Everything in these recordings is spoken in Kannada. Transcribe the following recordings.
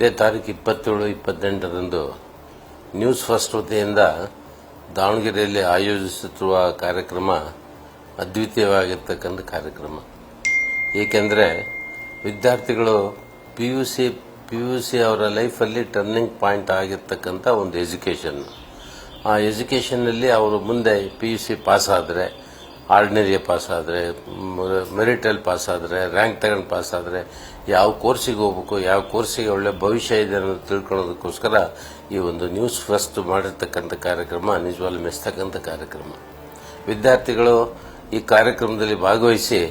ಇದೇ ತಾರೀಕು 27-28ರಂದು ನ್ಯೂಸ್ ಫಸ್ಟ್ ವತಿಯಿಂದ ದಾವಣಗೆರೆಯಲ್ಲಿ ಆಯೋಜಿಸುತ್ತಿರುವ ಕಾರ್ಯಕ್ರಮ ಅದ್ವಿತೀಯವಾಗಿರ್ತಕ್ಕಂಥ ಕಾರ್ಯಕ್ರಮ. ಏಕೆಂದರೆ ವಿದ್ಯಾರ್ಥಿಗಳು ಪಿಯುಸಿ ಅವರ ಲೈಫಲ್ಲಿ ಟರ್ನಿಂಗ್ ಪಾಯಿಂಟ್ ಆಗಿರ್ತಕ್ಕಂಥ ಒಂದು ಎಜುಕೇಷನ್. ಆ ಎಜುಕೇಷನ್ನಲ್ಲಿ ಅವರು ಮುಂದೆ ಪಿಯುಸಿ ಪಾಸ್ ಆದರೆ, ಆರ್ಡಿನರಿ ಪಾಸ್ ಆದರೆ, ಮೆರಿಟಲ್ಲಿ ಪಾಸ್ ಆದರೆ, ರ್ಯಾಂಕ್ ತಗೊಂಡು ಪಾಸ್ ಆದರೆ ಯಾವ ಕೋರ್ಸಿಗೆ ಹೋಗಬೇಕು, ಯಾವ ಕೋರ್ಸಿಗೆ ಒಳ್ಳೆ ಭವಿಷ್ಯ ಇದೆ ಅನ್ನೋದು ತಿಳ್ಕೊಳ್ಳೋದಕ್ಕೋಸ್ಕರ ಈ ಒಂದು ನ್ಯೂಸ್ ಫಸ್ಟ್ ಮಾಡಿರ್ತಕ್ಕಂಥ ಕಾರ್ಯಕ್ರಮ ನಿಜವಾಗ್ಲೂ ಮೆಚ್ಚತಕ್ಕಂಥ ಕಾರ್ಯಕ್ರಮ. ವಿದ್ಯಾರ್ಥಿಗಳು ಈ ಕಾರ್ಯಕ್ರಮದಲ್ಲಿ ಭಾಗವಹಿಸಿ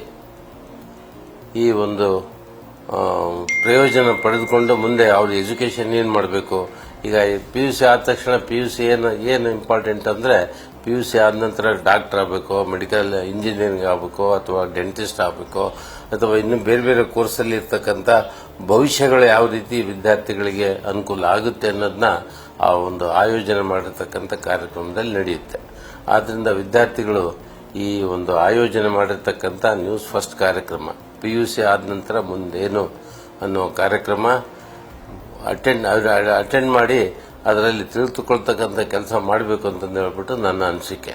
ಈ ಒಂದು ಪ್ರಯೋಜನ ಪಡೆದುಕೊಂಡು ಮುಂದೆ ಅವ್ರ ಎಜುಕೇಷನ್ ಏನು ಮಾಡಬೇಕು. ಈಗ ಪಿಯುಸಿ ಆದ ತಕ್ಷಣ ಪಿಯುಸಿ ಏನು ಇಂಪಾರ್ಟೆಂಟ್ ಅಂದರೆ, ಪಿಯುಸಿ ಆದ ನಂತರ ಡಾಕ್ಟರ್ ಆಗಬೇಕು, ಮೆಡಿಕಲ್ ಇಂಜಿನಿಯರಿಂಗ್ ಆಗಬೇಕು, ಅಥವಾ ಡೆಂಟಿಸ್ಟ್ ಆಗಬೇಕು, ಅಥವಾ ಇನ್ನು ಬೇರೆ ಬೇರೆ ಕೋರ್ಸಲ್ಲಿ ಇರ್ತಕ್ಕಂಥ ಭವಿಷ್ಯಗಳು ಯಾವ ರೀತಿ ವಿದ್ಯಾರ್ಥಿಗಳಿಗೆ ಅನುಕೂಲ ಆಗುತ್ತೆ ಅನ್ನೋದನ್ನ ಆ ಒಂದು ಆಯೋಜನೆ ಮಾಡಿರ್ತಕ್ಕಂಥ ಕಾರ್ಯಕ್ರಮದಲ್ಲಿ ನಡೆಯುತ್ತೆ. ಆದ್ದರಿಂದ ವಿದ್ಯಾರ್ಥಿಗಳು ಈ ಒಂದು ಆಯೋಜನೆ ಮಾಡಿರ್ತಕ್ಕಂಥ ನ್ಯೂಸ್ ಫಸ್ಟ್ ಕಾರ್ಯಕ್ರಮ, ಪಿಯುಸಿ ಆದ ನಂತರ ಮುಂದೇನು ಅನ್ನೋ ಕಾರ್ಯಕ್ರಮ ಅಟೆಂಡ್ ಮಾಡಿ ಅದರಲ್ಲಿ ತಿಳಿದುಕೊಳ್ತಕ್ಕಂಥ ಕೆಲಸ ಮಾಡಬೇಕು ಅಂತಂದು ಹೇಳ್ಬಿಟ್ಟು ನನ್ನ ಅನಿಸಿಕೆ.